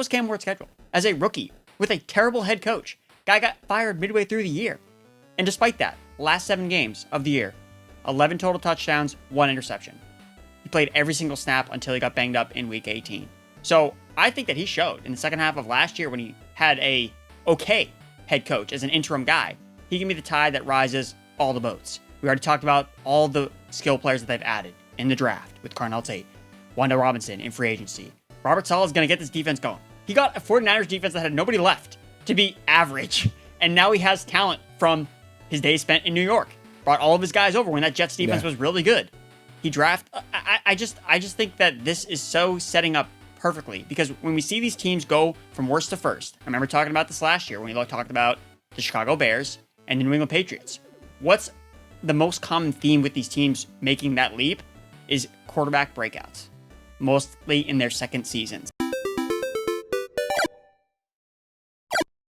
was Cam Ward's schedule as a rookie with a terrible head coach. Guy got fired midway through the year. And despite that, last 7 games of the year, 11 total touchdowns, 1 interception. He played every single snap until he got banged up in week 18. So I think that he showed in the second half of last year when he had a okay head coach as an interim guy. He can be the tide that rises all the boats. We already talked about all the skill players that they've added in the draft with Carnell Tate, Wanda Robinson in free agency. Robert Saleh is going to get this defense going. He got a 49ers defense that had nobody left to be average. And now he has talent from his days spent in New York. Brought all of his guys over when that Jets defense was really good. He I just think that this is so setting up perfectly, because when we see these teams go from worst to first, I remember talking about this last year when we talked about the Chicago Bears and the New England Patriots. What's the most common theme with these teams making that leap is quarterback breakouts, mostly in their second seasons.